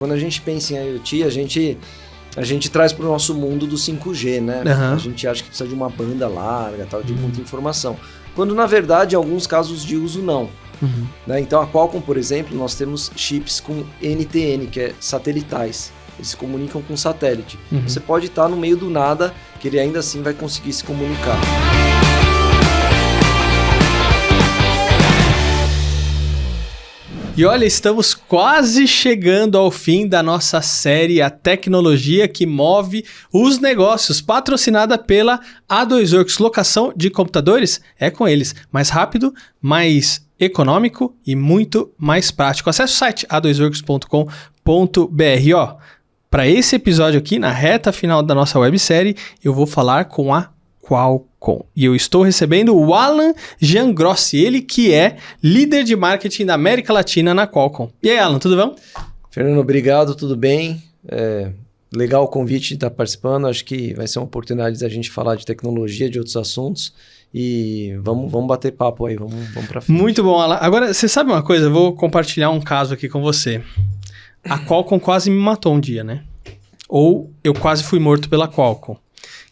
Quando a gente pensa em IoT, a gente traz para o nosso mundo do 5G, né? Uhum. A gente acha que precisa de uma banda larga, tal, de muita informação. Quando, na verdade, em alguns casos de uso, não. Uhum. Né? Então, a Qualcomm, por exemplo, nós temos chips com NTN, que é satelitais. Eles se comunicam com satélite. Uhum. Você pode estar no meio do nada, que ele ainda assim vai conseguir se comunicar. E olha, estamos quase chegando ao fim da nossa série A Tecnologia que Move os Negócios, patrocinada pela A2Works. Locação de computadores é com eles. Mais rápido, mais econômico e muito mais prático. Acesse o site a2works.com.br. Ó, para esse episódio aqui, na reta final da nossa websérie, eu vou falar com a Qualcomm. E eu estou recebendo o Alan Giangrossi, ele que é líder de marketing da América Latina na Qualcomm. E aí, Alan, tudo bom? Fernando, obrigado, tudo bem? Legal o convite de estar participando. Acho que vai ser uma oportunidade da gente falar de tecnologia, de outros assuntos. E vamos bater papo aí, vamos para frente. Muito bom, Alan. Agora, você sabe uma coisa? Eu vou compartilhar um caso aqui com você. A Qualcomm quase me matou um dia, né? Ou eu quase fui morto pela Qualcomm.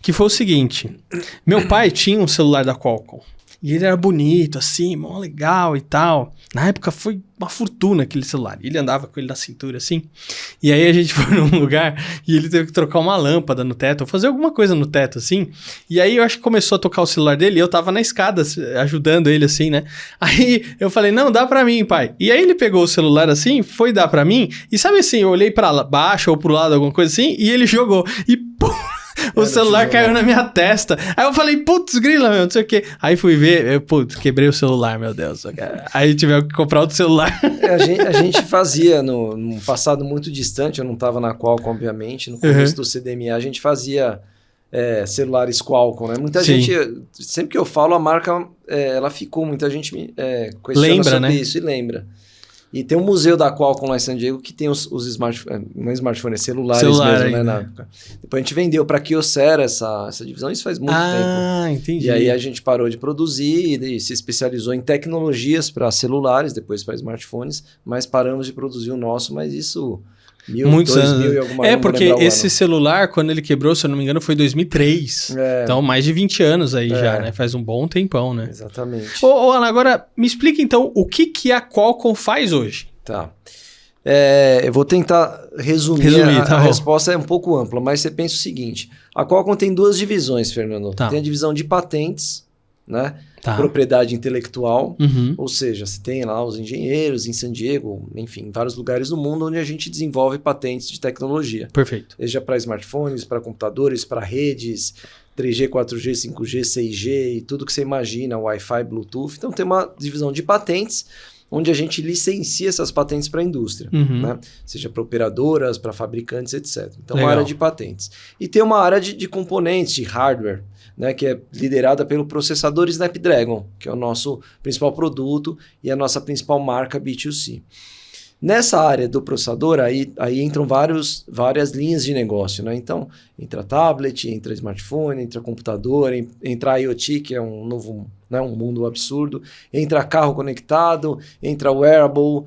Que foi o seguinte, meu pai tinha um celular da Qualcomm, e ele era bonito, assim, mó legal e tal. Na época foi uma fortuna aquele celular, ele andava com ele na cintura, assim. E aí a gente foi num lugar e ele teve que trocar uma lâmpada no teto, ou fazer alguma coisa no teto, assim. E aí eu acho que começou a tocar o celular dele e eu tava na escada ajudando ele, assim, né? Aí eu falei, não, dá pra mim, pai. E aí ele pegou o celular assim, foi dar pra mim, e sabe assim, eu olhei pra baixo ou pro lado, alguma coisa assim, e ele jogou. E pum! O celular caiu na minha testa. Aí eu falei, putz, grila, meu, não sei o quê. Aí fui ver, quebrei o celular, meu Deus. Aí tivemos que comprar outro celular. A gente fazia no passado muito distante, eu não estava na Qualcomm, obviamente, no começo do CDMA, a gente fazia celulares Qualcomm, né? Muita gente, sempre que eu falo, a marca, ela ficou, muita gente me questiona lembra, sobre né? isso e lembra. E tem um museu da Qualcomm lá em San Diego que tem os smartphones, não é smartphones, celulares mesmo, né, na época. Depois a gente vendeu para a Kyocera essa divisão, isso faz muito tempo. Ah, entendi. E aí a gente parou de produzir e se especializou em tecnologias para celulares, depois para smartphones, mas paramos de produzir o nosso, mas isso... Muitos anos. E alguma Porque esse celular, quando ele quebrou, se eu não me engano, foi em 2003. Então, mais de 20 anos aí já, né? Faz um bom tempão, né? Exatamente. Ô, Ana, agora me explica então o que a Qualcomm faz hoje. Tá. Eu vou tentar resumir a resposta é um pouco ampla, mas você pensa o seguinte, a Qualcomm tem duas divisões, Fernando. Tá. Tem a divisão de patentes, né? Tá. Propriedade intelectual, ou seja, você tem lá os engenheiros em San Diego, enfim, em vários lugares do mundo onde a gente desenvolve patentes de tecnologia. Perfeito. Seja para smartphones, para computadores, para redes, 3G, 4G, 5G, 6G e tudo que você imagina, Wi-Fi, Bluetooth. Então tem uma divisão de patentes onde a gente licencia essas patentes para a indústria, né? Seja para operadoras, para fabricantes, etc. Então, uma área de patentes. E tem uma área de componentes, de hardware, né, que é liderada pelo processador Snapdragon, que é o nosso principal produto e a nossa principal marca B2C. Nessa área do processador, aí entram várias linhas de negócio, né? Então, entra tablet, entra smartphone, entra computador, entra IoT, que é um novo, né, um mundo absurdo, entra carro conectado, entra wearable,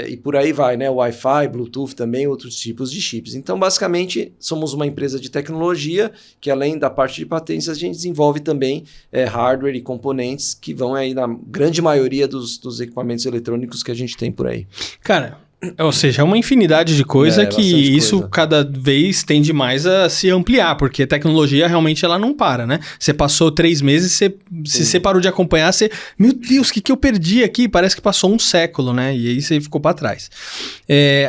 e por aí vai, né? Wi-Fi, Bluetooth também, outros tipos de chips. Então, basicamente, somos uma empresa de tecnologia que, além da parte de patentes, a gente desenvolve também hardware e componentes que vão aí na grande maioria dos equipamentos eletrônicos que a gente tem por aí. Cara, ou seja, é uma infinidade de coisa que isso cada vez tende mais a se ampliar, porque a tecnologia realmente ela não para, né? Você passou 3 meses, se você parou de acompanhar, meu Deus, o que eu perdi aqui? Parece que passou um século, né? E aí você ficou para trás.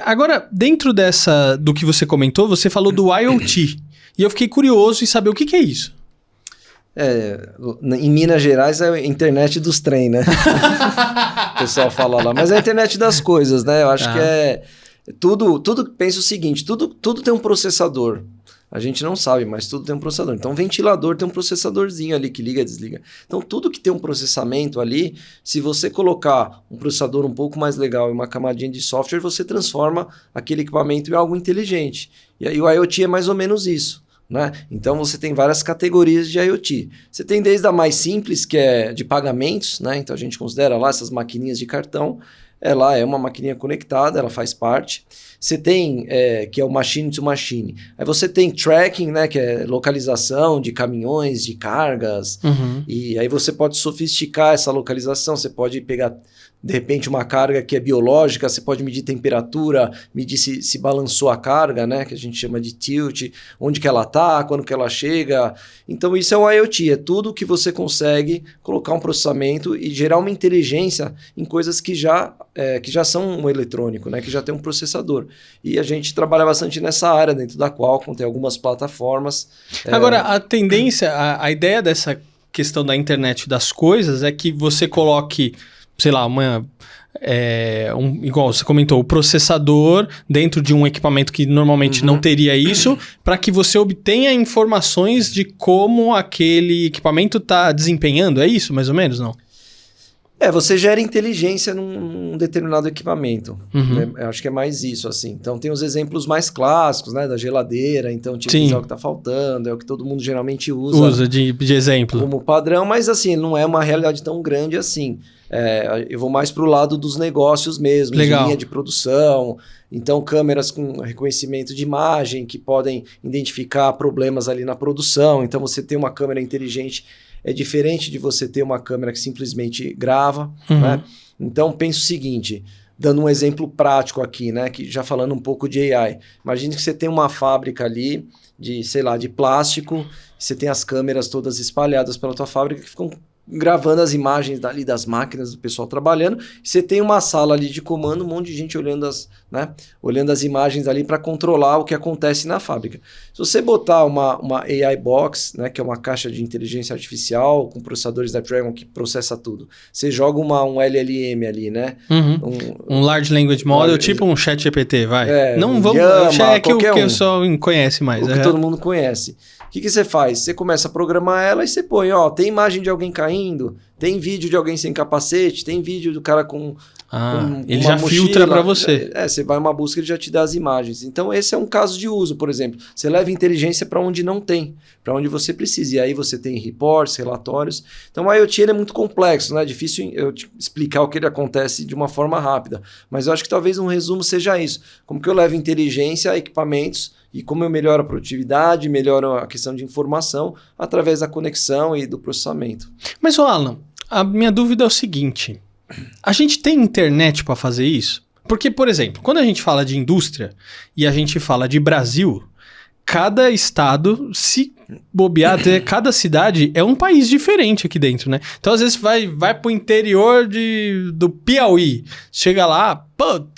Agora, dentro do que você comentou, você falou do IoT. E eu fiquei curioso em saber o que é isso. Em Minas Gerais é a internet dos trem, né? O pessoal fala lá. Mas é a internet das coisas, né? Eu acho que tudo pensa o seguinte, tudo tem um processador. A gente não sabe, mas tudo tem um processador. Então, o ventilador tem um processadorzinho ali que liga e desliga. Então, tudo que tem um processamento ali, se você colocar um processador um pouco mais legal e uma camadinha de software, você transforma aquele equipamento em algo inteligente. E aí o IoT é mais ou menos isso. Né? Então você tem várias categorias de IoT. Você tem desde a mais simples, que é de pagamentos, né? Então a gente considera lá essas maquininhas de cartão, ela é uma maquininha conectada, ela faz parte. Você tem, que é o machine to machine. Aí você tem tracking, né, que é localização de caminhões, de cargas. E aí você pode sofisticar essa localização, você pode pegar, de repente, uma carga que é biológica, você pode medir temperatura, medir se balançou a carga, né, que a gente chama de tilt, onde que ela está, quando que ela chega. Então isso é o IoT, é tudo que você consegue colocar um processamento e gerar uma inteligência em coisas que já são um eletrônico, né, que já tem um processador. E a gente trabalha bastante nessa área, dentro da Qualcomm, tem algumas plataformas. Agora, a tendência, a ideia dessa questão da internet das coisas é que você coloque, sei lá, igual você comentou, o processador dentro de um equipamento que normalmente não teria isso, para que você obtenha informações de como aquele equipamento está desempenhando. É isso, mais ou menos, não? Você gera inteligência num determinado equipamento. Né? Eu acho que é mais isso, assim. Então, tem os exemplos mais clássicos, né? Da geladeira. Então, utilizar o que está faltando. É o que todo mundo geralmente usa. Usa de exemplo. Como padrão, mas, assim, não é uma realidade tão grande assim. Eu vou mais para o lado dos negócios mesmo. Legal. De linha de produção. Então, câmeras com reconhecimento de imagem que podem identificar problemas ali na produção. Então, você tem uma câmera inteligente. É diferente de você ter uma câmera que simplesmente grava, né? Então, pensa o seguinte, dando um exemplo prático aqui, né? Que já falando um pouco de AI. Imagine que você tem uma fábrica ali de, sei lá, de plástico, você tem as câmeras todas espalhadas pela tua fábrica que ficam gravando as imagens dali das máquinas do pessoal trabalhando. Você tem uma sala ali de comando, um monte de gente olhando as imagens ali para controlar o que acontece na fábrica. Se você botar uma AI Box, né, que é uma caixa de inteligência artificial com processadores Snapdragon que processa tudo, você joga um LLM ali, né? Um Large Language Model, tipo um ChatGPT, vai. Não vamos... Llama, é que o que só conhece mais. O que todo mundo conhece. O que você faz? Você começa a programar ela e você põe, tem imagem de alguém caindo, tem vídeo de alguém sem capacete, tem vídeo do cara com ele já mochila, filtra para você. Você vai uma busca e ele já te dá as imagens. Então esse é um caso de uso, por exemplo. Você leva inteligência para onde não tem, para onde você precisa. E aí você tem reports, relatórios. Então o IoT é muito complexo, né? É difícil eu te explicar o que ele acontece de uma forma rápida. Mas eu acho que talvez um resumo seja isso. Como que eu levo inteligência a equipamentos e como eu melhoro a produtividade, melhoro a questão de informação através da conexão e do processamento. Mas, Alan, a minha dúvida é o seguinte. A gente tem internet para fazer isso? Porque, por exemplo, quando a gente fala de indústria e a gente fala de Brasil, cada estado, se bobear, cada cidade é um país diferente aqui dentro, né? Então, às vezes, vai pro interior do Piauí. Chega lá,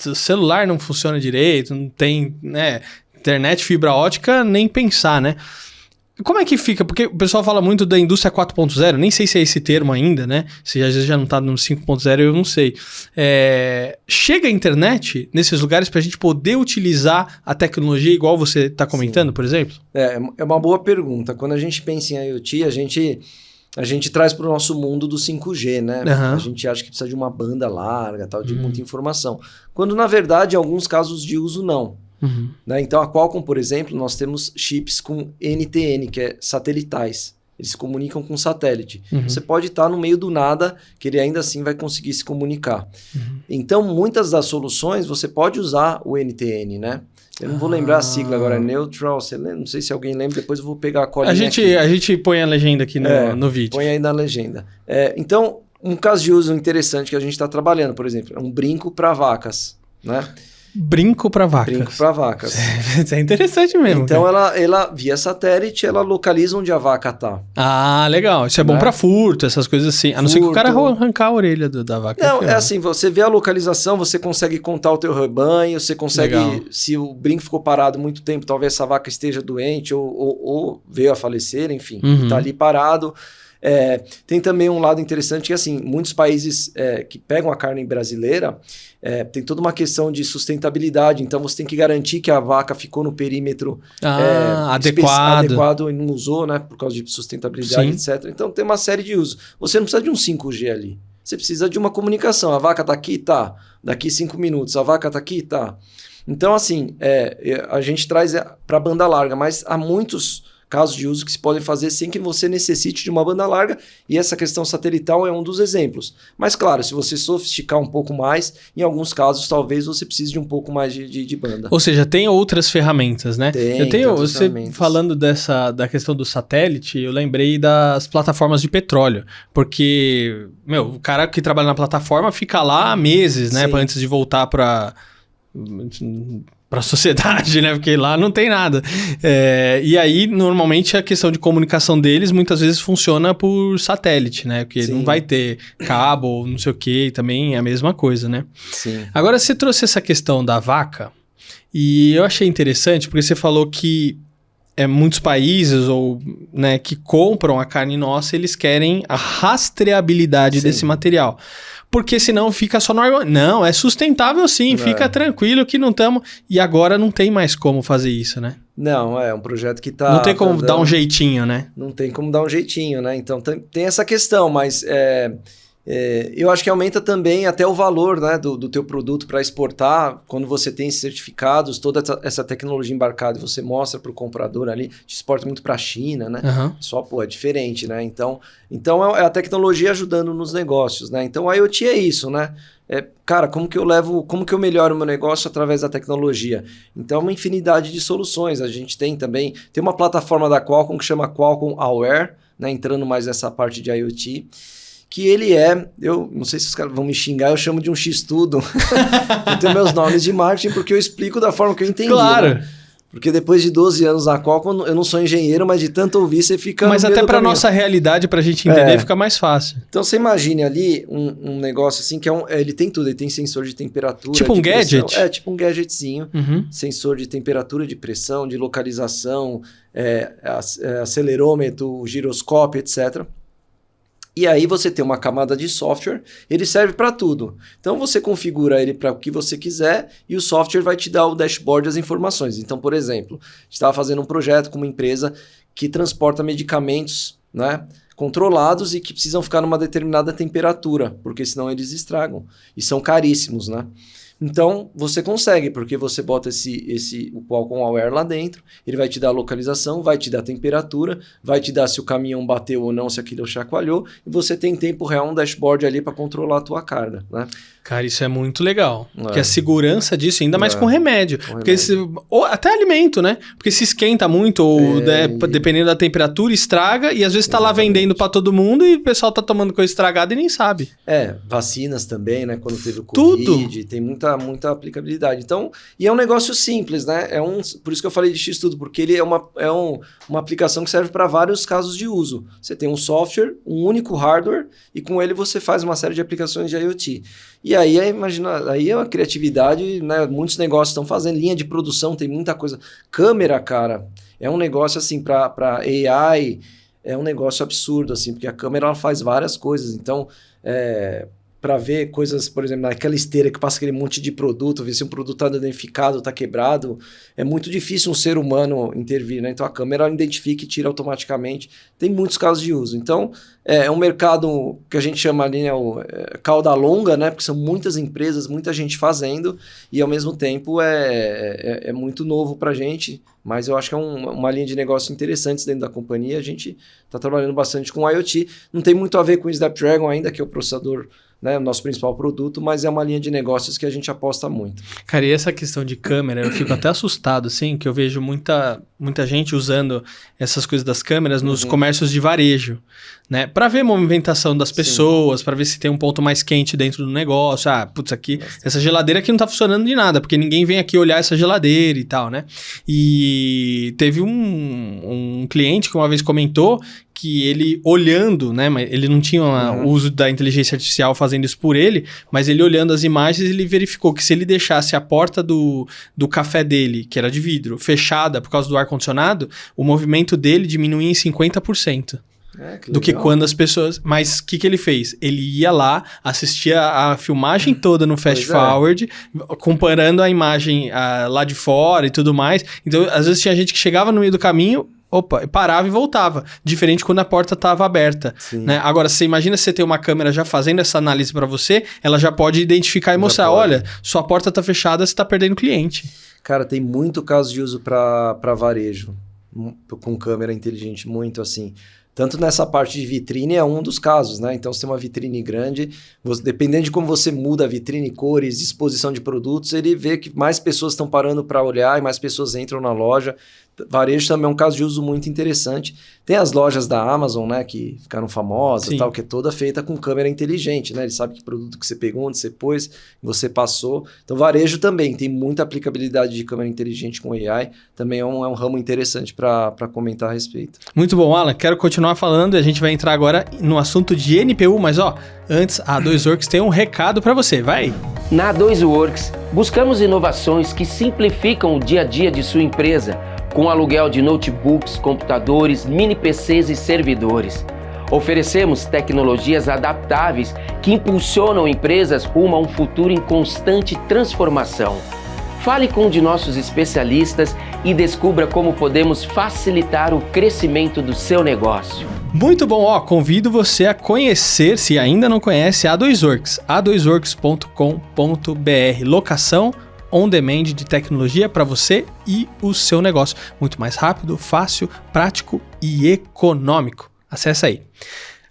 o celular não funciona direito, não tem, né? Internet, fibra ótica, nem pensar, né? Como é que fica? Porque o pessoal fala muito da indústria 4.0, nem sei se é esse termo ainda, né? Se às vezes já não tá no 5.0, eu não sei. Chega a internet nesses lugares para a gente poder utilizar a tecnologia igual você está comentando, por exemplo? É uma boa pergunta. Quando a gente pensa em IoT, a gente traz para o nosso mundo do 5G, né? A gente acha que precisa de uma banda larga, tal, de muita informação. Quando, na verdade, em alguns casos de uso, não. Né? Então, a Qualcomm, por exemplo, nós temos chips com NTN, que é satelitais. Eles se comunicam com satélite. Você pode estar no meio do nada, que ele ainda assim vai conseguir se comunicar. Então, muitas das soluções, você pode usar o NTN, né? Eu não vou lembrar a sigla agora, Neutral, você lembra? Não sei se alguém lembra, depois eu vou pegar a colinha aqui. A gente põe a legenda aqui no vídeo. Põe aí na legenda. Então, um caso de uso interessante que a gente está trabalhando, por exemplo, é um brinco para vacas, né? Brinco para vacas. Brinco para vacas. Isso é interessante mesmo. Então, ela via satélite, ela localiza onde a vaca tá. Ah, legal. Isso é bom para furto, essas coisas assim. A não ser que o cara arrancar a orelha da vaca. Não, assim, você vê a localização, você consegue contar o teu rebanho, você consegue, se o brinco ficou parado muito tempo, talvez essa vaca esteja doente ou veio a falecer, enfim, tá ali parado. Tem também um lado interessante que, assim, muitos países que pegam a carne brasileira, tem toda uma questão de sustentabilidade, então você tem que garantir que a vaca ficou no perímetro adequado e não usou, né, por causa de sustentabilidade, etc. Então tem uma série de usos. Você não precisa de um 5G ali, você precisa de uma comunicação. A vaca tá aqui? Tá. Daqui 5 minutos. A vaca tá aqui? Tá. Então, assim, a gente traz para banda larga, mas há muitos casos de uso que se podem fazer sem que você necessite de uma banda larga, e essa questão satelital é um dos exemplos. Mas claro, se você sofisticar um pouco mais, em alguns casos talvez você precise de um pouco mais de banda. Ou seja, tem outras ferramentas, né? Tem você ferramentas. falando da questão do satélite, eu lembrei das plataformas de petróleo, porque, o cara que trabalha na plataforma fica lá meses, né, antes de voltar para a sociedade, né? Porque lá não tem nada. E aí, normalmente, a questão de comunicação deles muitas vezes funciona por satélite, né? Porque não vai ter cabo, não sei o quê, também é a mesma coisa, né? Sim. Agora, você trouxe essa questão da vaca, e eu achei interessante, porque você falou que muitos países né, que compram a carne nossa, eles querem a rastreabilidade desse material. Porque senão fica só no armário. Não, é sustentável sim, fica tranquilo que não estamos... E agora não tem mais como fazer isso, né? Não, é um projeto que tá... Não tem como dar um jeitinho, né? Não tem como dar um jeitinho, né? Então tem essa questão, mas eu acho que aumenta também até o valor, né, do teu produto para exportar, quando você tem certificados, toda essa tecnologia embarcada e você mostra para o comprador ali, te exporta muito para a China, né? Só, é diferente, né? Então é a tecnologia ajudando nos negócios, né? Então a IoT é isso, né? Cara, como que eu melhoro o meu negócio através da tecnologia? Então, uma infinidade de soluções. A gente tem uma plataforma da Qualcomm que chama Qualcomm Aware, né? Entrando mais nessa parte de IoT, que ele eu não sei se os caras vão me xingar, eu chamo de um X-tudo. Eu tenho meus nomes de marketing porque eu explico da forma que eu entendi. Claro. Né? Porque depois de 12 anos na Qualcomm, eu não sou engenheiro, mas de tanto ouvir você fica... Mas até para nossa realidade, para a gente entender, fica mais fácil. Então você imagine ali um negócio assim que ele tem tudo, ele tem sensor de temperatura, tipo um gadget? Tipo um gadgetzinho, sensor de temperatura, de pressão, de localização, acelerômetro, giroscópio, etc. E aí você tem uma camada de software, ele serve para tudo. Então você configura ele para o que você quiser e o software vai te dar o dashboard, as informações. Então, por exemplo, a gente estava fazendo um projeto com uma empresa que transporta medicamentos, né, controlados e que precisam ficar numa determinada temperatura, porque senão eles estragam e são caríssimos, né? Então, você consegue, porque você bota o Qualcomm Aware lá dentro, ele vai te dar a localização, vai te dar a temperatura, vai te dar se o caminhão bateu ou não, se aquilo chacoalhou, e você tem em tempo real um dashboard ali para controlar a tua carga, né? Cara, isso é muito legal. Porque a segurança disso, ainda mais com remédio. Porque ou até alimento, né? Porque se esquenta muito, ou dependendo da temperatura, estraga, e às vezes tá lá vendendo para todo mundo e o pessoal tá tomando coisa estragada e nem sabe. Vacinas também, né? Quando teve o Covid, tem muita aplicabilidade. Então, e é um negócio simples, né? Por isso que eu falei de X-tudo, porque ele é uma aplicação que serve para vários casos de uso. Você tem um software, um único hardware, e com ele você faz uma série de aplicações de IoT. E aí, aí é uma criatividade, né? Muitos negócios estão fazendo, linha de produção, tem muita coisa. Câmera, cara, é um negócio assim, para AI, é um negócio absurdo, assim, porque a câmera ela faz várias coisas. Então, para ver coisas, por exemplo, naquela esteira que passa aquele monte de produto, ver se um produto está danificado, está quebrado, é muito difícil um ser humano intervir, né? Então a câmera identifica e tira automaticamente. Tem muitos casos de uso. Então é um mercado que a gente chama ali, né, cauda longa, né? Porque são muitas empresas, muita gente fazendo e ao mesmo tempo é muito novo para a gente. Mas eu acho que é uma linha de negócio interessante dentro da companhia. A gente está trabalhando bastante com IoT. Não tem muito a ver com o Snapdragon ainda, que é o processador, né, o nosso principal produto, mas é uma linha de negócios que a gente aposta muito. Cara, e essa questão de câmera, eu fico até assustado, assim, que eu vejo muita gente usando essas coisas das câmeras nos comércios de varejo, né? Para ver a movimentação das pessoas, para ver se tem um ponto mais quente dentro do negócio. Essa geladeira aqui não tá funcionando de nada, porque ninguém vem aqui olhar essa geladeira e tal, né? E teve um cliente que uma vez comentou que ele olhando, né, mas ele não tinha o uso da inteligência artificial fazendo isso por ele, mas ele olhando as imagens, ele verificou que se ele deixasse a porta do café dele, que era de vidro, fechada por causa do ar-condicionado, o movimento dele diminuía em 50%. Do que quando as pessoas... Mas o que ele fez? Ele ia lá, assistia a filmagem toda no fast forward, comparando a imagem lá de fora e tudo mais. Então, às vezes tinha gente que chegava no meio do caminho, parava e voltava. Diferente quando a porta estava aberta. Né? Agora, você imagina se você tem uma câmera já fazendo essa análise para você, ela já pode identificar e mostrar, olha, sua porta está fechada, você está perdendo cliente. Cara, tem muito caso de uso para varejo. com câmera inteligente muito assim. Tanto nessa parte de vitrine é um dos casos, né? Então, você tem uma vitrine grande, dependendo de como você muda a vitrine, cores, disposição de produtos, ele vê que mais pessoas estão parando para olhar e mais pessoas entram na loja. Varejo também é um caso de uso muito interessante. Tem as lojas da Amazon, né, que ficaram famosas e tal, que é toda feita com câmera inteligente, né? Ele sabe que produto que você pegou, onde você pôs, você passou. Então, varejo também tem muita aplicabilidade de câmera inteligente com AI. Também é um ramo interessante para comentar a respeito. Muito bom, Alan. Quero continuar falando e a gente vai entrar agora no assunto de NPU, mas antes, a A2Works tem um recado para você. Vai! Na A2Works, buscamos inovações que simplificam o dia a dia de sua empresa, com aluguel de notebooks, computadores, mini PCs e servidores. Oferecemos tecnologias adaptáveis que impulsionam empresas rumo a um futuro em constante transformação. Fale com um de nossos especialistas e descubra como podemos facilitar o crescimento do seu negócio. Muito bom, convido você a conhecer, se ainda não conhece, a A2Works, a2works.com.br, locação on demand de tecnologia para você e o seu negócio. Muito mais rápido, fácil, prático e econômico. Acesse aí.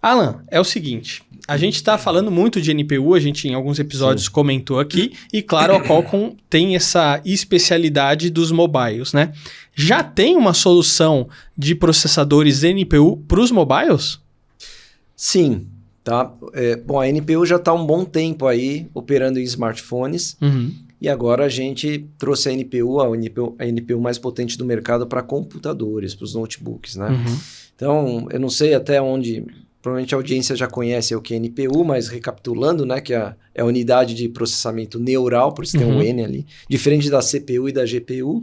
Alan, é o seguinte, a gente está falando muito de NPU, a gente em alguns episódios comentou aqui, e claro, a Qualcomm tem essa especialidade dos mobiles, né? Já tem uma solução de processadores NPU para os mobiles? Sim, tá? Bom, a NPU já está há um bom tempo aí operando em smartphones. E agora a gente trouxe a NPU mais potente do mercado para computadores, para os notebooks, né? Então, eu não sei até onde... Provavelmente a audiência já conhece o que é NPU, mas recapitulando, né, que é a unidade de processamento neural, por isso tem um N ali, diferente da CPU e da GPU.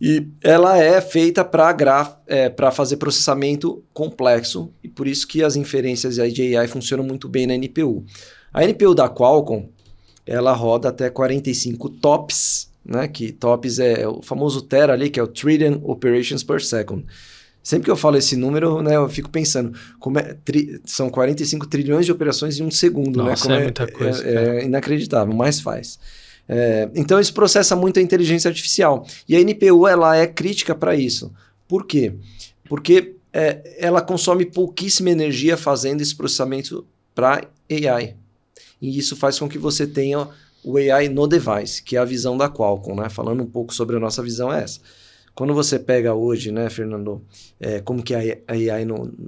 E ela é feita para fazer processamento complexo, e por isso que as inferências de AI funcionam muito bem na NPU. A NPU da Qualcomm, ela roda até 45 TOPS, né, que TOPS é o famoso tera ali, que é o Trillion Operations per Second. Sempre que eu falo esse número, né, eu fico pensando, são 45 trilhões de operações em um segundo. Nossa, né? É muita coisa. É inacreditável, mas faz. Então, isso processa muito a inteligência artificial. E a NPU ela é crítica para isso. Por quê? Porque ela consome pouquíssima energia fazendo esse processamento para AI. E isso faz com que você tenha o AI no device, que é a visão da Qualcomm. Né? Falando um pouco sobre a nossa visão é essa. Quando você pega hoje, né, Fernando, como que é a AI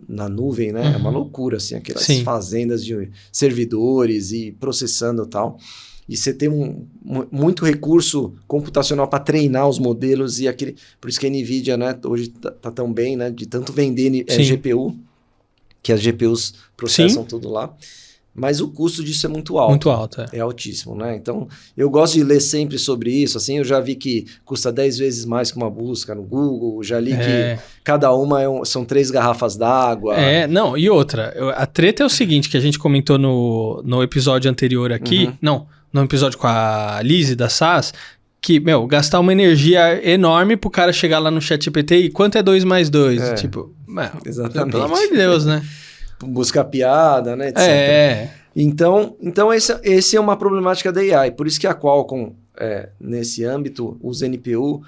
na nuvem, né? É uma loucura, assim, aquelas fazendas de servidores e processando e tal. E você tem muito recurso computacional para treinar os modelos e aquele... Por isso que a NVIDIA, né, hoje tá tão bem, né, de tanto vender GPU, que as GPUs processam tudo lá. Mas o custo disso é muito alto. Muito alto, é altíssimo, né? Então, eu gosto de ler sempre sobre isso, assim, eu já vi que custa 10 vezes mais que uma busca no Google, já li que cada uma são 3 garrafas d'água. Não, e outra, a treta é o seguinte, que a gente comentou no episódio anterior aqui, no episódio com a Lizzie da SAS, que, gastar uma energia enorme pro cara chegar lá no ChatGPT e quanto é 2 mais 2? Tipo, exatamente. Pelo amor de Deus, né? Buscar piada, né, etc. Então esse é uma problemática da AI. Por isso que a Qualcomm, nesse âmbito, usa NPU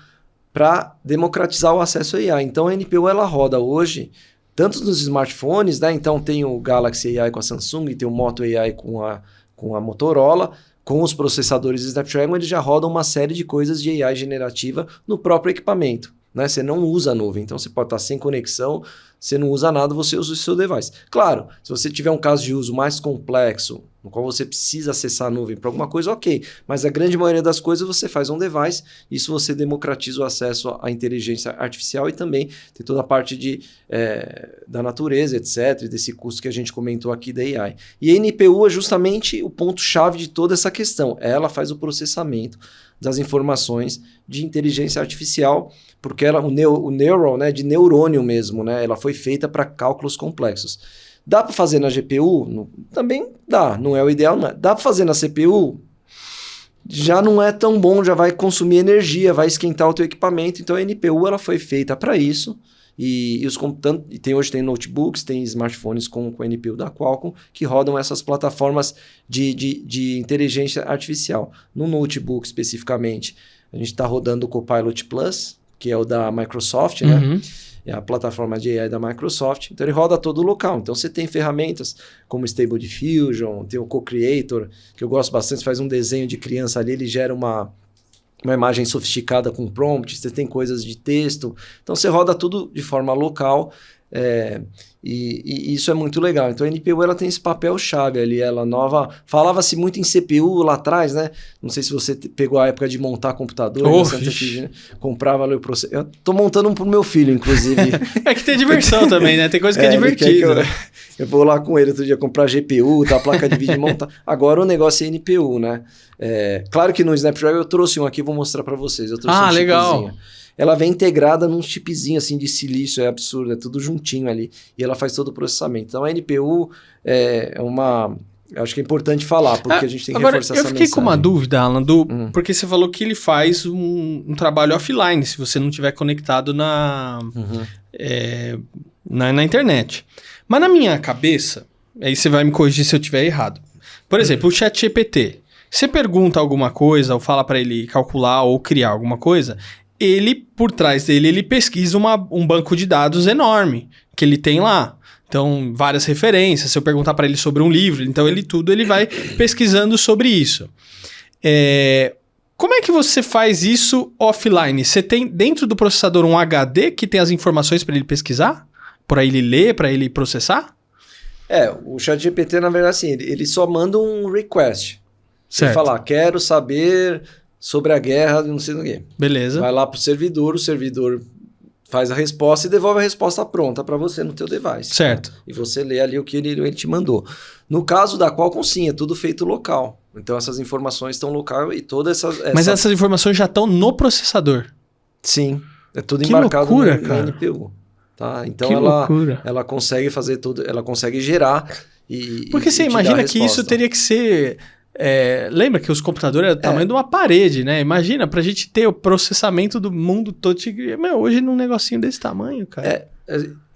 para democratizar o acesso à AI. Então, a NPU ela roda hoje, tanto nos smartphones, né? Então, tem o Galaxy AI com a Samsung, tem o Moto AI com a Motorola, com os processadores Snapdragon, eles já rodam uma série de coisas de AI generativa no próprio equipamento. Né? Você não usa a nuvem, então você pode estar sem conexão, você não usa nada, você usa o seu device. Claro, se você tiver um caso de uso mais complexo, no qual você precisa acessar a nuvem para alguma coisa, ok. Mas a grande maioria das coisas você faz um device, isso você democratiza o acesso à inteligência artificial e também tem toda a parte da natureza, etc., desse custo que a gente comentou aqui da AI. E a NPU é justamente o ponto-chave de toda essa questão. Ela faz o processamento das informações de inteligência artificial, porque o neural, né, de neurônio mesmo, né, ela foi feita para cálculos complexos. Dá para fazer na GPU? Também dá, não é o ideal, não é. Dá para fazer na CPU? Já não é tão bom, já vai consumir energia, vai esquentar o teu equipamento, então a NPU ela foi feita para isso, e hoje tem notebooks, tem smartphones com a NPU da Qualcomm, que rodam essas plataformas de inteligência artificial. No notebook, especificamente, a gente está rodando o Copilot Plus, que é o da Microsoft, né? é a plataforma de AI da Microsoft. Então ele roda todo local. Então você tem ferramentas como Stable Diffusion, tem o Co-Creator, que eu gosto bastante, você faz um desenho de criança ali, ele gera uma imagem sofisticada com prompt, você tem coisas de texto. Então você roda tudo de forma local. E isso é muito legal. Então a NPU ela tem esse papel-chave ali, ela nova. Falava-se muito em CPU lá atrás, né? Não sei se você pegou a época de montar computador, né? Comprava ali o processador. Eu tô montando um pro meu filho, inclusive. É que tem diversão também, né? Tem coisa que é divertida. Eu vou lá com ele outro dia comprar GPU, tá, placa de vídeo e montar. Agora o negócio é NPU, né? Claro que no Snapdragon eu trouxe um aqui, vou mostrar para vocês. Eu trouxe um legal. chipzinho. Ela vem integrada num chipzinho assim de silício, é absurdo, é tudo juntinho ali. E ela faz todo o processamento. Então a NPU é uma... Acho que é importante falar, porque a gente tem que reforçar essa mensagem. Eu fiquei com uma dúvida, Alan, porque você falou que ele faz um trabalho offline, se você não estiver conectado na internet. Mas na minha cabeça, aí você vai me corrigir se eu estiver errado. Por exemplo, o ChatGPT. Você pergunta alguma coisa, ou fala para ele calcular ou criar alguma coisa... Ele, por trás dele, ele pesquisa um banco de dados enorme que ele tem lá. Então, várias referências. Se eu perguntar para ele sobre um livro, então ele vai pesquisando sobre isso. Como é que você faz isso offline? Você tem dentro do processador um HD que tem as informações para ele pesquisar? Para ele ler, para ele processar? O ChatGPT, na verdade, assim, ele só manda um request. Certo. Ele fala, quero saber... sobre a guerra, não sei o quê. Beleza. Vai lá pro servidor, o servidor faz a resposta e devolve a resposta pronta para você no teu device. Certo. Né? E você lê ali o que ele te mandou. No caso da Qualcomm, sim, é tudo feito local. Então essas informações estão local e toda essa... Mas essas informações já estão no processador? Sim. É tudo que embarcado loucura, no cara. NPU. Tá? Então ela consegue fazer tudo, ela consegue gerar e... Porque você imagina que isso teria que ser... lembra que os computadores eram do tamanho de uma parede, né? Imagina, pra gente ter o processamento do mundo todo. Hoje num negocinho desse tamanho, cara.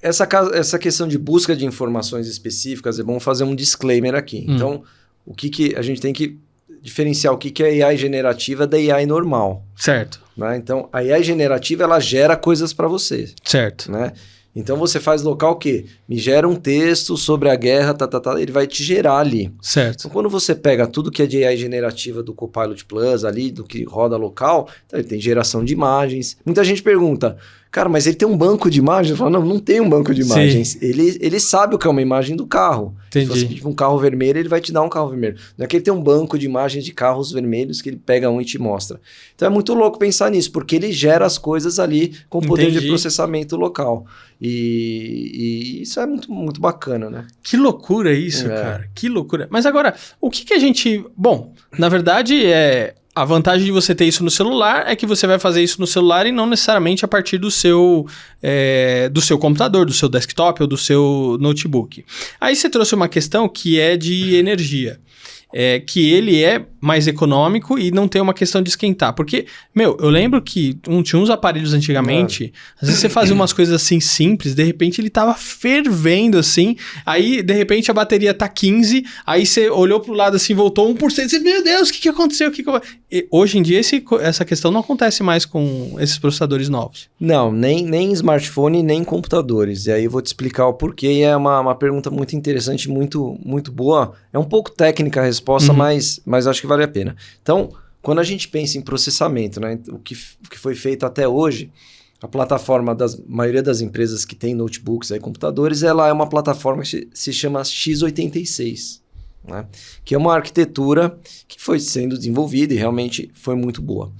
Essa questão de busca de informações específicas, é bom fazer um disclaimer aqui. Então, o que a gente tem que diferenciar o que é AI generativa da AI normal. Certo. Né? Então, a AI generativa, ela gera coisas para você. Certo. Né? Então você faz local o quê? Me gera um texto sobre a guerra, ele vai te gerar ali. Certo. Então quando você pega tudo que é de AI generativa do Copilot Plus ali, do que roda local, então ele tem geração de imagens. Muita gente pergunta, cara, mas ele tem um banco de imagens? Eu falo, não tem um banco de imagens. Ele sabe o que é uma imagem do carro. Entendi. Se você pedir um carro vermelho, ele vai te dar um carro vermelho. Não é que ele tem um banco de imagens de carros vermelhos que ele pega um e te mostra. Então é muito louco pensar nisso, porque ele gera as coisas ali com poder de processamento local. E isso é muito, muito bacana, né? Que loucura isso, cara. Que loucura. Mas agora, o que a gente... Bom, na verdade, a vantagem de você ter isso no celular é que você vai fazer isso no celular e não necessariamente a partir do seu computador, do seu desktop ou do seu notebook. Aí você trouxe uma questão que é de energia. Que ele é mais econômico e não tem uma questão de esquentar. Porque, eu lembro que tinha uns aparelhos antigamente, às vezes você fazia umas coisas assim simples, de repente ele tava fervendo assim, aí de repente a bateria tá 15, aí você olhou pro lado assim, voltou 1%, você, meu Deus, o que aconteceu? Hoje em dia essa questão não acontece mais com esses processadores novos. Não, nem smartphone, nem computadores. E aí eu vou te explicar o porquê, e é uma pergunta muito interessante, muito, muito boa. É um pouco técnica a resposta, mas acho que vale a pena. Então, quando a gente pensa em processamento, né, o que foi feito até hoje, a plataforma da maioria das empresas que tem notebooks e computadores, ela é uma plataforma que se chama x86, né, que é uma arquitetura que foi sendo desenvolvida e realmente foi muito boa.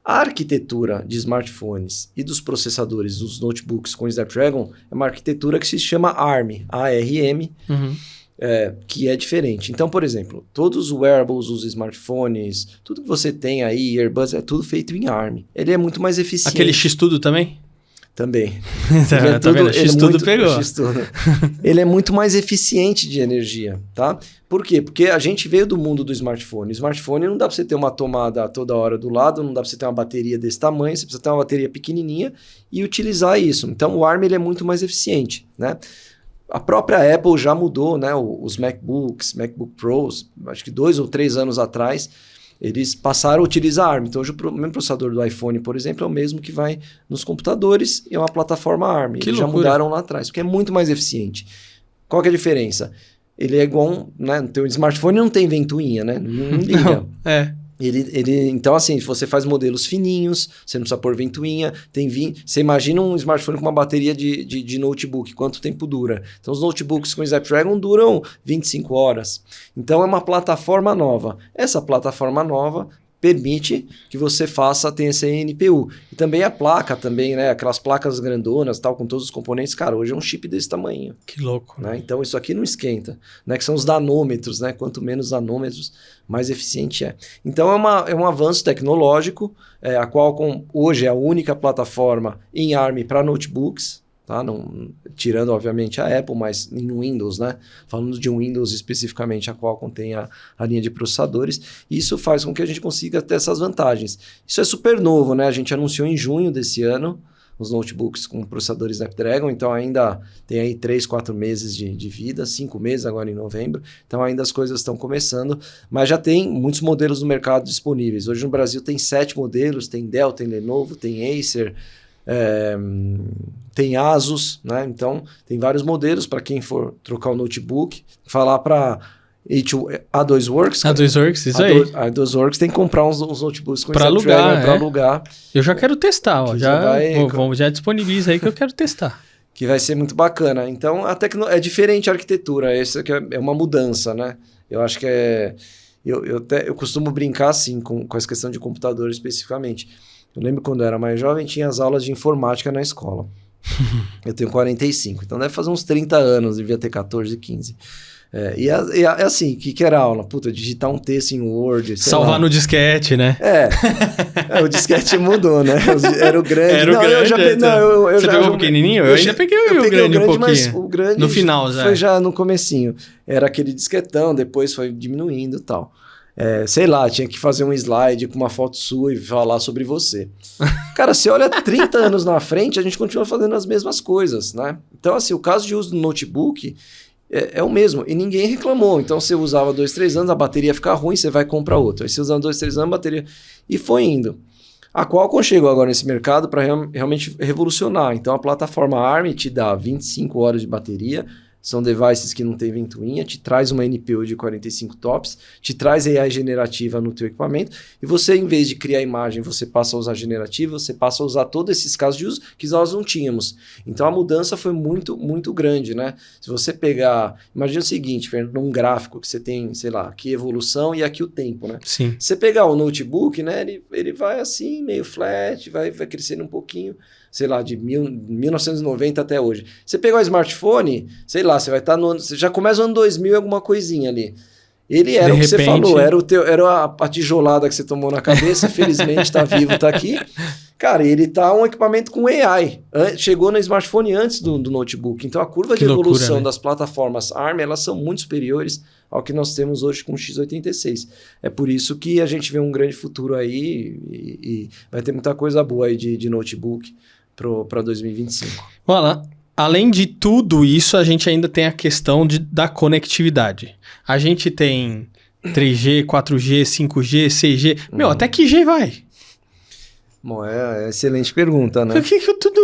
A arquitetura de smartphones e dos processadores dos notebooks com Snapdragon é uma arquitetura que se chama ARM, A-R-M, que é diferente. Então, por exemplo, todos os wearables, os smartphones, tudo que você tem aí, earbuds, é tudo feito em ARM. Ele é muito mais eficiente. Aquele X-Tudo também? Também. Tá vendo? X-Tudo pegou. X-Tudo. Ele é muito mais eficiente de energia, tá? Por quê? Porque a gente veio do mundo do smartphone. O smartphone não dá para você ter uma tomada toda hora do lado, não dá para você ter uma bateria desse tamanho, você precisa ter uma bateria pequenininha e utilizar isso. Então, o ARM ele é muito mais eficiente, né? A própria Apple já mudou, né? Os MacBooks, MacBook Pros, acho que 2 ou 3 anos atrás, eles passaram a utilizar ARM. Então, hoje o mesmo processador do iPhone, por exemplo, é o mesmo que vai nos computadores e é uma plataforma ARM. Que eles loucura. já mudaram lá atrás, porque é muito mais eficiente. Qual que é a diferença? Ele é igual, né? No teu smartphone não tem ventoinha, né? Não liga. Não, Então, assim, você faz modelos fininhos, você não precisa pôr ventoinha, você imagina um smartphone com uma bateria de notebook, quanto tempo dura? Então, os notebooks com Snapdragon duram 25 horas. Então, é uma plataforma nova. Essa plataforma nova permite que você tenha essa NPU. E também a placa, né? Aquelas placas grandonas, tal, com todos os componentes. Cara, hoje é um chip desse tamanho. Que louco. Né? Então, isso aqui não esquenta. Né? Que são os nanômetros, né? Quanto menos nanômetros, mais eficiente é. Então, é um avanço tecnológico, a Qualcomm hoje é a única plataforma em ARM para notebooks. Tá? Não, tirando, obviamente, a Apple, mas em Windows, né? Falando de Windows especificamente, a Qualcomm tem a linha de processadores. E isso faz com que a gente consiga ter essas vantagens. Isso é super novo, né? A gente anunciou em junho desse ano os notebooks com processadores Snapdragon, então ainda tem aí 3, 4 meses de vida, 5 meses agora em novembro, então ainda as coisas estão começando, mas já tem muitos modelos no mercado disponíveis. Hoje no Brasil tem 7 modelos, tem Dell, tem Lenovo, tem Acer, tem Asus, né? Então tem vários modelos para quem for trocar o notebook, falar para A2Works. A2Works, isso aí. A2Works tem que comprar uns notebooks com para alugar, para alugar. Eu já quero testar, ó, já disponibiliza aí que eu quero testar. Que vai ser muito bacana. Então é diferente a arquitetura, essa que é uma mudança, né? Eu acho que eu costumo brincar assim com essa questão de computador especificamente. Eu lembro quando eu era mais jovem, tinha as aulas de informática na escola. Eu tenho 45, então deve fazer uns 30 anos, devia ter 14, 15. E assim, o que era a aula? Puta, digitar um texto em Word. Salvar no disquete, né? O disquete mudou, né? Era o grande. Era o grande. Você pegou o pequenininho? Eu ainda peguei o grande um pouquinho. Mas o grande no final já. Foi já no comecinho. Era aquele disquetão, depois foi diminuindo e tal. Sei lá, tinha que fazer um slide com uma foto sua e falar sobre você. Cara, você olha 30 anos na frente, a gente continua fazendo as mesmas coisas, né? Então, assim, o caso de uso do notebook é o mesmo. E ninguém reclamou. Então, você usava 2, 3 anos, a bateria fica ruim, você vai comprar outro. Aí você usava 2, 3 anos, a bateria... E foi indo. A Qualcomm chegou agora nesse mercado para realmente revolucionar. Então, a plataforma ARM te dá 25 horas de bateria. São devices que não tem ventoinha, te traz uma NPU de 45 TOPS, te traz AI generativa no teu equipamento, e você, em vez de criar imagem, você passa a usar generativa, você passa a usar todos esses casos de uso que nós não tínhamos. Então, a mudança foi muito, muito grande, né? Se você pegar... Imagina o seguinte, Fernando, num gráfico que você tem, sei lá, aqui evolução e aqui o tempo, né? Sim. Você pegar o notebook, né? Ele vai assim, meio flat, vai crescendo um pouquinho, sei lá, de 1990 até hoje. Você pegar o smartphone, sei lá, você vai estar no ano... Você já começa o ano 2000 e alguma coisinha ali. Ele era o que você falou, era a tijolada que você tomou na cabeça, felizmente está vivo, está aqui. Cara, ele tá um equipamento com AI. Chegou no smartphone antes do notebook. Então, a curva de evolução, né, das plataformas ARM, elas são muito superiores ao que nós temos hoje com o x86. É por isso que a gente vê um grande futuro aí e vai ter muita coisa boa aí de notebook para 2025. Olha, além de tudo isso, a gente ainda tem a questão da conectividade. A gente tem 3G, 4G, 5G, 6G. Meu, até que G vai? Bom, é excelente pergunta, né? Por que tudo...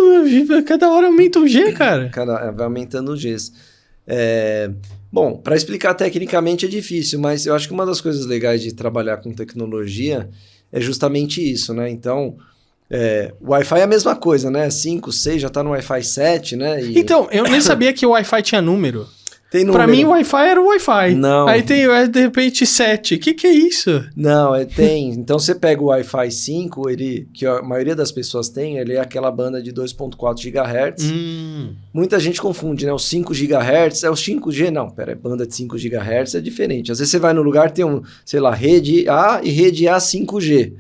Cada hora aumenta o G, cara? Vai aumentando o Gs. Bom, para explicar tecnicamente é difícil, mas eu acho que uma das coisas legais de trabalhar com tecnologia é justamente isso, né? Então, o Wi-Fi é a mesma coisa, né? 5, 6, já tá no Wi-Fi 7, né? Então, eu nem sabia que o Wi-Fi tinha número. Tem número. Pra mim, o Wi-Fi era o Wi-Fi. Não. Aí tem, de repente, 7. O que é isso? Não, tem. Então, você pega o Wi-Fi 5, que a maioria das pessoas tem, ele é aquela banda de 2.4 GHz. Muita gente confunde, né? O 5 GHz é o 5G. Não, banda de 5 GHz é diferente. Às vezes você vai no lugar, tem sei lá, rede A e rede A 5G.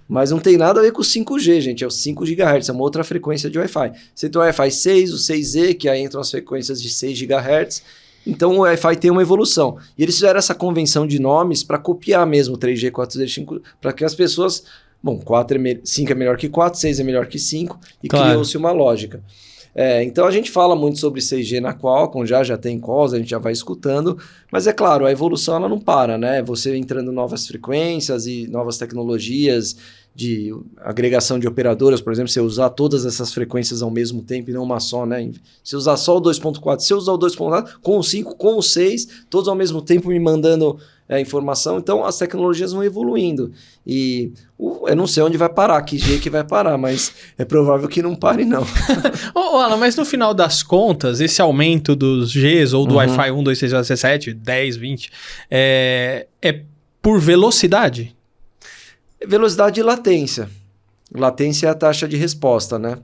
Mas não tem nada a ver com o 5G, gente. É o 5 GHz, é uma outra frequência de Wi-Fi. Você tem o Wi-Fi 6, o 6E, que aí entram as frequências de 6 GHz. Então, o Wi-Fi tem uma evolução. E eles fizeram essa convenção de nomes para copiar mesmo 3G, 4G, 5, para que as pessoas... Bom, 5 é melhor que 4, 6 é melhor que 5, e criou-se uma lógica. Então a gente fala muito sobre 6G na Qualcomm, já tem calls, a gente já vai escutando, mas é claro, a evolução ela não para, né? Você entrando novas frequências e novas tecnologias de agregação de operadoras, por exemplo, você usar todas essas frequências ao mesmo tempo e não uma só, né? Se usar só o 2.4, se eu usar o 2.4 com o 5, com o 6, todos ao mesmo tempo me mandando informação, então as tecnologias vão evoluindo. E eu não sei onde vai parar, que G que vai parar, mas é provável que não pare, não. Alan, mas no final das contas, esse aumento dos Gs ou do Wi-Fi 1, 2, 6, 7, 10, 20, é por velocidade? Velocidade e latência. Latência é a taxa de resposta, né?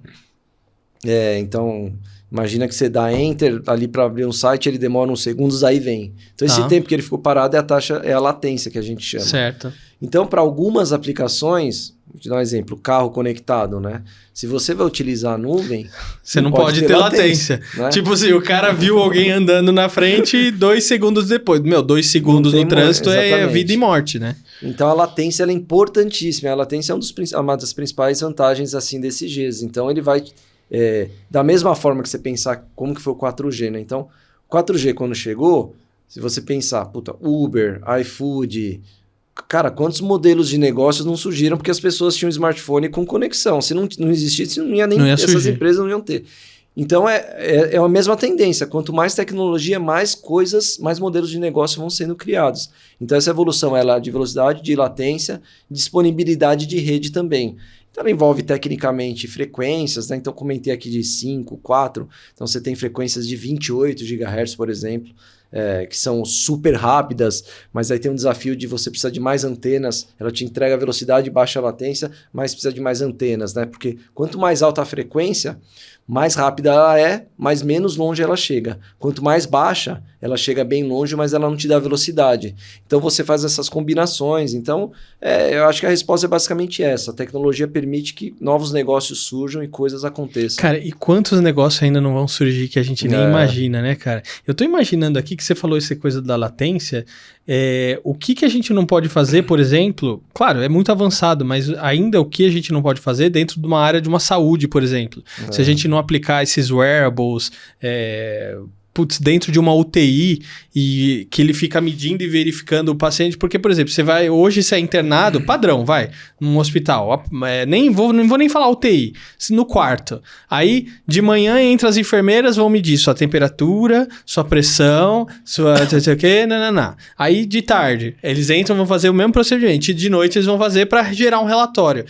Então, imagina que você dá Enter ali para abrir um site, ele demora uns segundos, aí vem. Então, esse tempo que ele ficou parado é a latência que a gente chama. Certo. Então, para algumas aplicações, vou te dar um exemplo, carro conectado, né? Se você vai utilizar a nuvem... Você não pode ter latência. Né? Tipo assim, o cara viu alguém andando na frente e 2 segundos depois. 2 segundos no trânsito é vida e morte, né? Então, a latência ela é importantíssima. A latência é uma das principais vantagens assim, desses Gs. Então, ele vai... da mesma forma que você pensar como que foi o 4G, né? Então, o 4G quando chegou, se você pensar, Uber, iFood... Cara, quantos modelos de negócios não surgiram porque as pessoas tinham smartphone com conexão? Se não existisse, essas empresas não iam ter. Então, é a mesma tendência. Quanto mais tecnologia, mais coisas, mais modelos de negócio vão sendo criados. Então, essa evolução ela é de velocidade, de latência, disponibilidade de rede também. Então, ela envolve tecnicamente frequências, né? Então, comentei aqui de 5, 4. Então, você tem frequências de 28 GHz, por exemplo, que são super rápidas, mas aí tem um desafio de você precisar de mais antenas. Ela te entrega velocidade e baixa latência, mas precisa de mais antenas, né? Porque quanto mais alta a frequência, mais rápida ela é, mas menos longe ela chega. Quanto mais baixa, ela chega bem longe, mas ela não te dá velocidade. Então, você faz essas combinações. Então, eu acho que a resposta é basicamente essa. A tecnologia permite que novos negócios surjam e coisas aconteçam. Cara, e quantos negócios ainda não vão surgir que a gente nem imagina, né, cara? Eu tô imaginando aqui que você falou essa coisa da latência. O que a gente não pode fazer, por exemplo... Claro, é muito avançado, mas ainda o que a gente não pode fazer dentro de uma área de uma saúde, por exemplo. Se a gente não aplicar esses wearables... dentro de uma UTI e que ele fica medindo e verificando o paciente, porque, por exemplo, hoje você é internado, padrão, num hospital, não vou nem falar UTI, no quarto. Aí, de manhã, entra as enfermeiras, vão medir sua temperatura, sua pressão, sua... Aí, de tarde, eles entram, vão fazer o mesmo procedimento, e de noite eles vão fazer para gerar um relatório.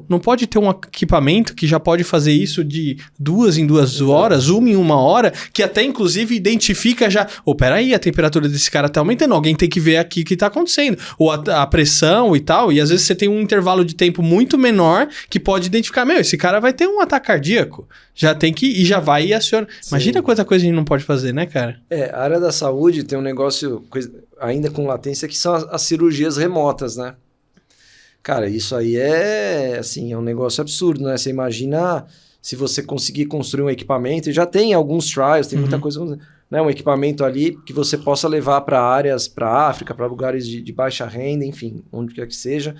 Não pode ter um equipamento que já pode fazer isso de 2 em 2 horas, 1 em 1 hora, que até, inclusive, identifica já, peraí, a temperatura desse cara tá aumentando, alguém tem que ver aqui o que tá acontecendo, ou a pressão e tal, e às vezes você tem um intervalo de tempo muito menor que pode identificar, esse cara vai ter um ataque cardíaco, já tem que, e já vai e aciona. Imagina quanta coisa a gente não pode fazer, né, cara? A área da saúde tem um negócio, ainda com latência, que são as cirurgias remotas, né? Cara, isso aí é um negócio absurdo, né? Você imagina... Se você conseguir construir um equipamento, e já tem alguns trials, tem muita coisa, né? Um equipamento ali que você possa levar para áreas, para África, para lugares de baixa renda, enfim, onde quer que seja,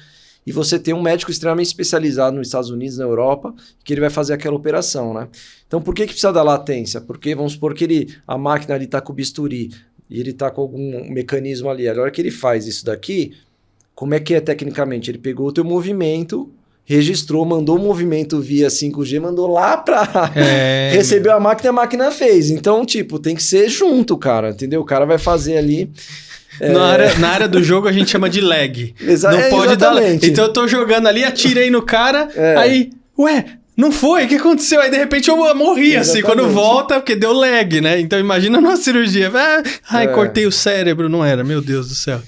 e você ter um médico extremamente especializado nos Estados Unidos, na Europa, que ele vai fazer aquela operação, né? Então, por que precisa da latência? Porque, vamos supor que a máquina ali está com o bisturi, e ele está com algum mecanismo ali. A hora que ele faz isso daqui, como é que é tecnicamente? Ele pegou o teu movimento... registrou, mandou o movimento via 5G, mandou lá pra... recebeu a máquina e a máquina fez. Então, tem que ser junto, cara, entendeu? O cara vai fazer ali... Na área do jogo a gente chama de lag. Não pode dar lag. Então eu tô jogando ali, atirei no cara, aí... Não foi? O que aconteceu? Aí, de repente, eu morri, assim, quando volta, porque deu lag, né? Então, imagina numa cirurgia. Cortei o cérebro. Não era, meu Deus do céu.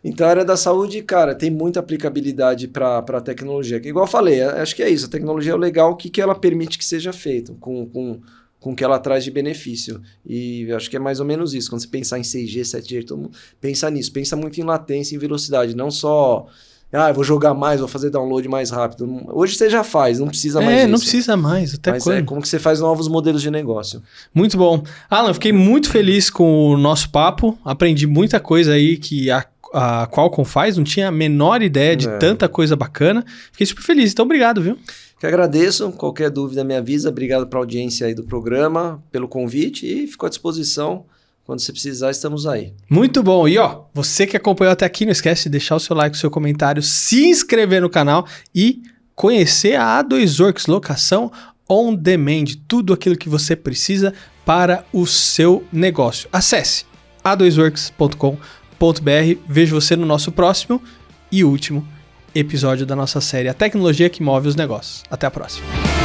Então, a área da saúde, cara, tem muita aplicabilidade para a tecnologia. Igual eu falei, acho que é isso. A tecnologia é o legal, o que ela permite que seja feito, com o que ela traz de benefício. E acho que é mais ou menos isso. Quando você pensar em 6G, 7G, todo mundo pensa nisso. Pensa muito em latência, em velocidade. Não só... eu vou jogar mais, vou fazer download mais rápido. Hoje você já faz, não precisa mais disso. Não precisa mais, até mas quando? Como que você faz novos modelos de negócio. Muito bom. Alan, fiquei muito feliz com o nosso papo. Aprendi muita coisa aí que a Qualcomm faz. Não tinha a menor ideia de tanta coisa bacana. Fiquei super feliz. Então, obrigado, viu? Que agradeço, qualquer dúvida me avisa, obrigado pela audiência aí do programa, pelo convite e fico à disposição, quando você precisar estamos aí. Muito bom, e ó, você que acompanhou até aqui, não esquece de deixar o seu like, o seu comentário, se inscrever no canal e conhecer a A2Works, locação on demand, tudo aquilo que você precisa para o seu negócio. Acesse a2works.com.br, vejo você no nosso próximo e último episódio da nossa série A Tecnologia que Move os Negócios. Até a próxima.